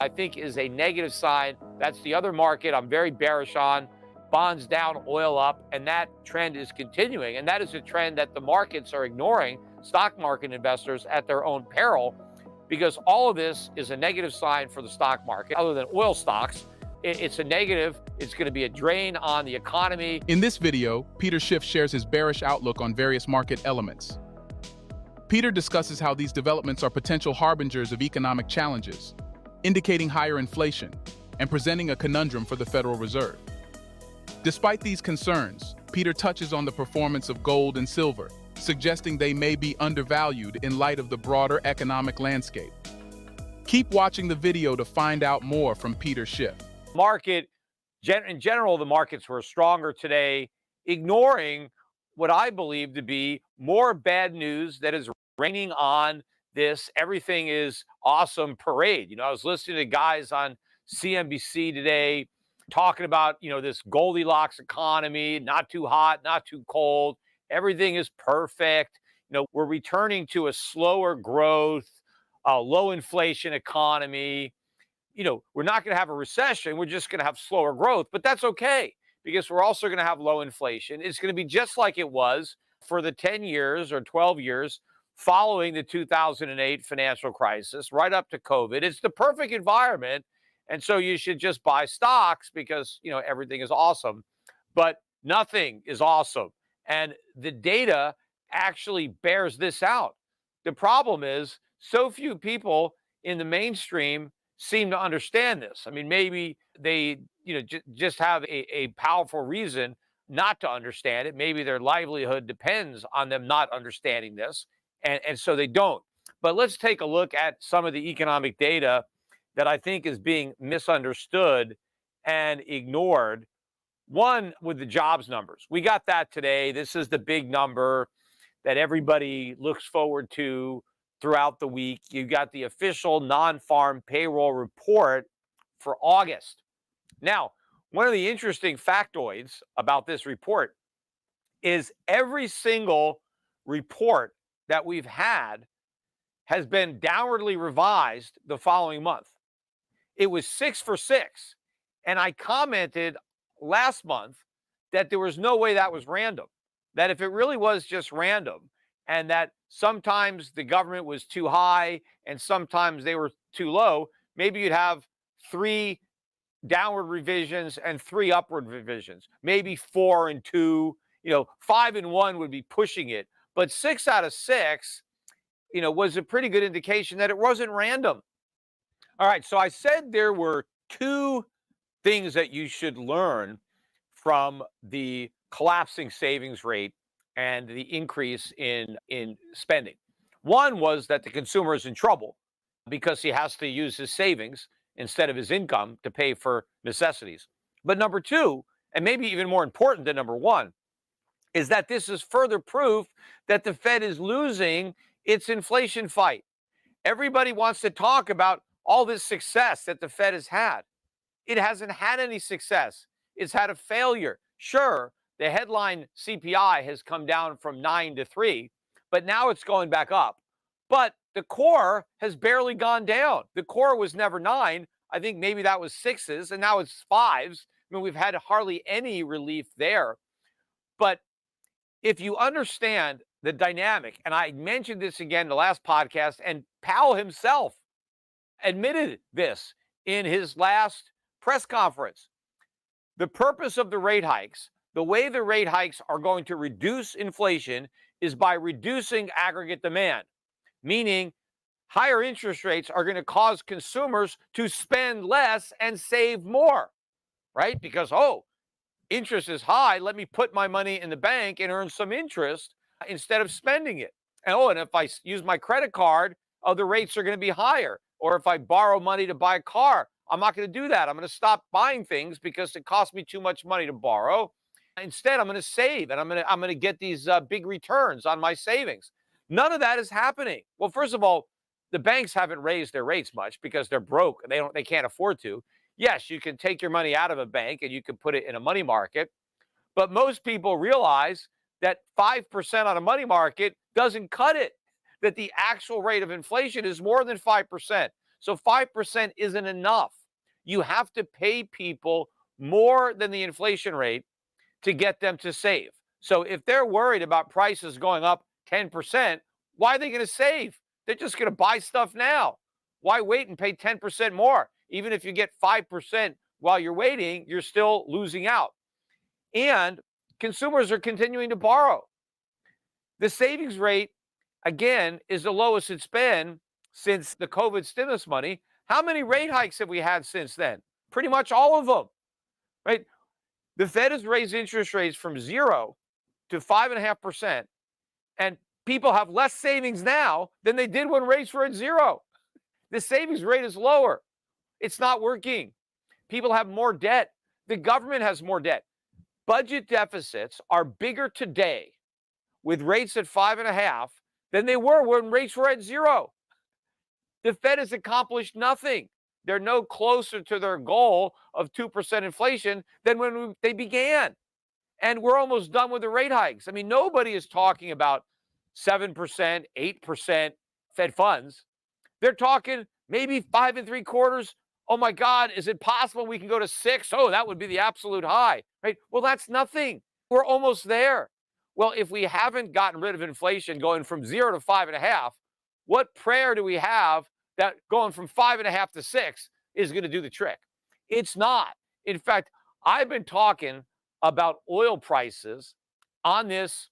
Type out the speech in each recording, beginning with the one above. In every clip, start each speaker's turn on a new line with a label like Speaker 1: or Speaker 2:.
Speaker 1: I think is a negative sign. That's the other market I'm very bearish on. Bonds down, oil up, and that trend is continuing. And that is a trend that the markets are ignoring, stock market investors at their own peril, because all of this is a negative sign for the stock market. Other than oil stocks, it's a negative. It's going to be a drain on the economy.
Speaker 2: In this video, Peter Schiff shares his bearish outlook on various market elements. Peter discusses how these developments are potential harbingers of economic challenges, indicating higher inflation, and presenting a conundrum for the Federal Reserve. Despite these concerns, Peter touches on the performance of gold and silver, suggesting they may be undervalued in light of the broader economic landscape. Keep watching the video to find out more from Peter Schiff.
Speaker 1: In general, the markets were stronger today, ignoring what I believe to be more bad news that is raining on this everything is awesome parade. I was listening to guys on CNBC today talking about, this Goldilocks economy, not too hot, not too cold. Everything is perfect. We're returning to a slower growth, low inflation economy. We're not going to have a recession. We're just going to have slower growth, but that's okay because we're also going to have low inflation. It's going to be just like it was for the 10 years or 12 years following the 2008 financial crisis, right up to COVID. It's the perfect environment. And so you should just buy stocks because, everything is awesome, but nothing is awesome. And the data actually bears this out. The problem is so few people in the mainstream seem to understand this. I mean, maybe they, just have a powerful reason not to understand it. Maybe their livelihood depends on them not understanding this. And so they don't. But let's take a look at some of the economic data that I think is being misunderstood and ignored. One, with the jobs numbers. We got that today. This is the big number that everybody looks forward to throughout the week. You got the official non-farm payroll report for August. Now, one of the interesting factoids about this report is every single report that we've had has been downwardly revised the following month. It was 6 for 6. And I commented last month that there was no way that was random, that if it really was just random and that sometimes the government was too high and sometimes they were too low, maybe you'd have 3 downward revisions and 3 upward revisions, maybe 4 and 2, 5 and 1 would be pushing it. But 6 out of 6, was a pretty good indication that it wasn't random. All right, so I said there were 2 things that you should learn from the collapsing savings rate and the increase in spending. One was that the consumer is in trouble because he has to use his savings instead of his income to pay for necessities. But number 2, and maybe even more important than number 1, is that this is further proof that the Fed is losing its inflation fight. Everybody wants to talk about all this success that the Fed has had. It hasn't had any success. It's had a failure. Sure, the headline CPI has come down from 9 to 3, but now it's going back up. But the core has barely gone down. The core was never 9. I think maybe that was 6s, and now it's 5s. I mean, we've had hardly any relief there. But if you understand the dynamic, and I mentioned this again in the last podcast, and Powell himself admitted this in his last press conference. The purpose of the rate hikes, the way the rate hikes are going to reduce inflation is by reducing aggregate demand, meaning higher interest rates are going to cause consumers to spend less and save more, right? Because, interest is high, let me put my money in the bank and earn some interest instead of spending it. And if I use my credit card, the rates are going to be higher. Or if I borrow money to buy a car, I'm not going to do that. I'm going to stop buying things because it costs me too much money to borrow. Instead, I'm going to save and I'm going to get these big returns on my savings. None of that is happening. Well, first of all, the banks haven't raised their rates much because they're broke. They can't afford to. Yes, you can take your money out of a bank and you can put it in a money market. But most people realize that 5% on a money market doesn't cut it, that the actual rate of inflation is more than 5%. So 5% isn't enough. You have to pay people more than the inflation rate to get them to save. So if they're worried about prices going up 10%, why are they going to save? They're just going to buy stuff now. Why wait and pay 10% more? Even if you get 5% while you're waiting, you're still losing out. And consumers are continuing to borrow. The savings rate, again, is the lowest it's been since the COVID stimulus money. How many rate hikes have we had since then? Pretty much all of them, right? The Fed has raised interest rates from 0 to 5.5%, and people have less savings now than they did when rates were at 0. The savings rate is lower. It's not working. People have more debt. The government has more debt. Budget deficits are bigger today with rates at 5.5 than they were when rates were at 0. The Fed has accomplished nothing. They're no closer to their goal of 2% inflation than when they began. And we're almost done with the rate hikes. I mean, nobody is talking about 7%, 8% Fed funds. They're talking maybe 5.75. Oh my God, is it possible we can go to 6? Oh, that would be the absolute high, right? Well, that's nothing. We're almost there. Well, if we haven't gotten rid of inflation going from 0 to 5.5, what prayer do we have that going from 5.5 to 6 is going to do the trick? It's not. In fact, I've been talking about oil prices on this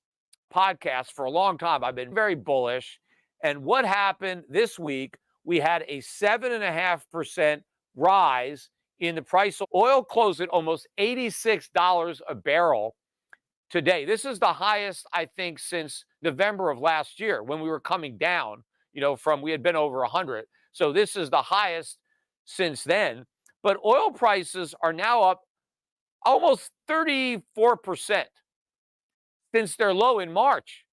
Speaker 1: podcast for a long time. I've been very bullish. And what happened this week? We had a 7.5% rise in the price of oil, closed at almost $86 a barrel today. This is the highest, I think, since November of last year when we were coming down, from we had been over 100. So this is the highest since then. But oil prices are now up almost 34% since their low in March.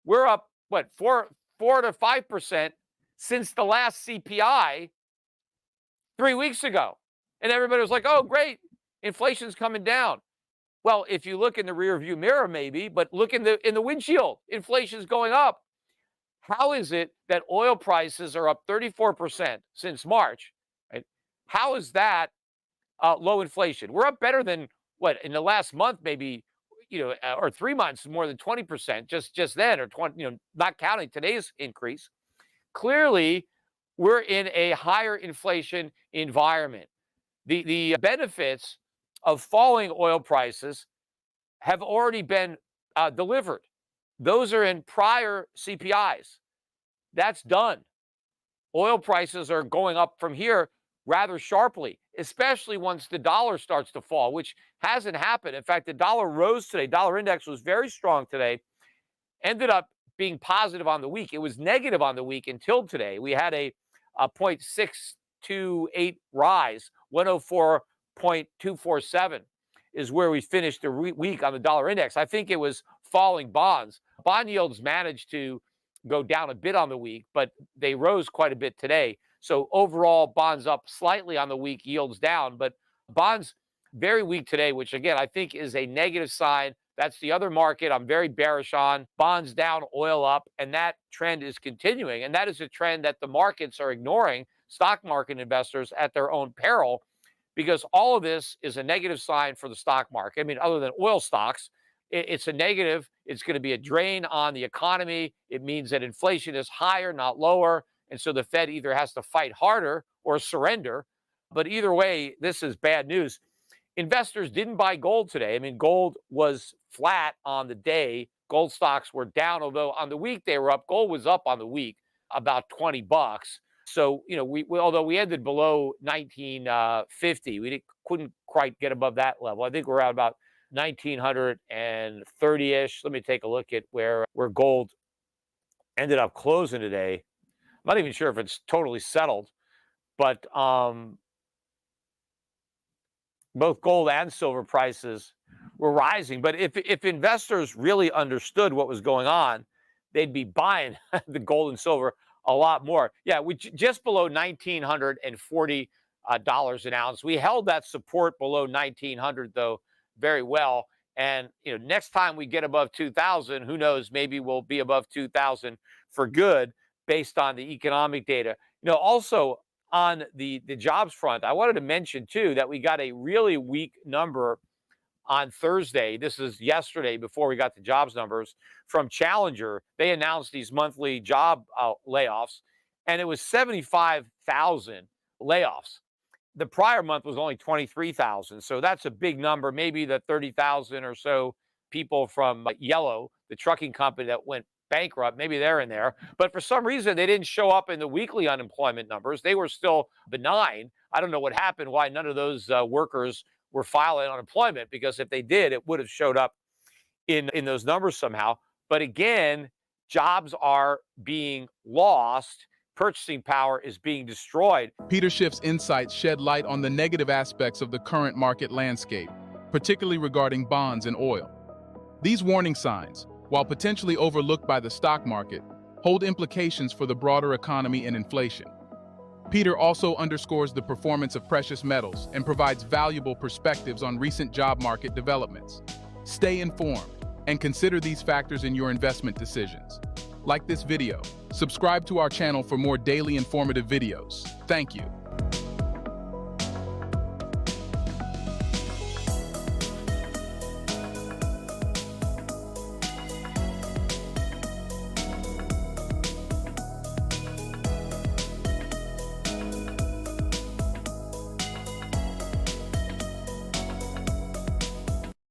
Speaker 1: We're up, what, 4 to 5% since the last CPI 3 weeks ago. And everybody was like, oh, great, inflation's coming down. Well, if you look in the rear view mirror, maybe, but look in the windshield, inflation's going up. How is it that oil prices are up 34% since March? Right? How is that low inflation? We're up better than what in the last month, maybe, or 3 months, more than 20% just then, or 20, not counting today's increase. Clearly, we're in a higher inflation environment. The benefits of falling oil prices have already been delivered. Those are in prior CPIs. That's done. Oil prices are going up from here rather sharply, especially once the dollar starts to fall, which hasn't happened. In fact, the dollar rose today. Dollar index was very strong today, ended up being positive on the week. It was negative on the week until today. We had a 0.628 rise, 104.247 is where we finished the week on the dollar index. I think it was falling bonds. Bond yields managed to go down a bit on the week, but they rose quite a bit today. So overall, bonds up slightly on the week, yields down, but bonds very weak today, which again, I think is a negative sign. That's the other market I'm very bearish on. Bonds down, oil up, and that trend is continuing. And that is a trend that the markets are ignoring, stock market investors at their own peril, because all of this is a negative sign for the stock market. I mean, other than oil stocks, it's a negative. It's going to be a drain on the economy. It means that inflation is higher, not lower. And so the Fed either has to fight harder or surrender. But either way, this is bad news. Investors didn't buy gold today. I mean, gold was flat on the day. Gold stocks were down, although on the week they were up. Gold was up on the week about $20. So, although we ended below 1950, we couldn't quite get above that level. I think we're at about 1930-ish. Let me take a look at where gold ended up closing today. I'm not even sure if it's totally settled, but both gold and silver prices were rising. But if investors really understood what was going on, they'd be buying the gold and silver a lot more. Yeah, we just below $1,940 an ounce. We held that support below 1,900 though very well. And next time we get above 2,000, who knows? Maybe we'll be above 2,000 for good. based on the economic data. Also on the jobs front, I wanted to mention too that we got a really weak number on Thursday. This is yesterday before we got the jobs numbers from Challenger. They announced these monthly job layoffs, and it was 75,000 layoffs. The prior month was only 23,000. So that's a big number. Maybe the 30,000 or so people from Yellow, the trucking company that went bankrupt, maybe they're in there. But for some reason, they didn't show up in the weekly unemployment numbers. They were still benign. I don't know what happened, why none of those workers were filing unemployment, because if they did, it would have showed up in those numbers somehow. But again, jobs are being lost. Purchasing power is being destroyed.
Speaker 2: Peter Schiff's insights shed light on the negative aspects of the current market landscape, particularly regarding bonds and oil. These warning signs, while potentially overlooked by the stock market, hold implications for the broader economy and inflation. Peter also underscores the performance of precious metals and provides valuable perspectives on recent job market developments. Stay informed and consider these factors in your investment decisions. Like this video, subscribe to our channel for more daily informative videos. Thank you.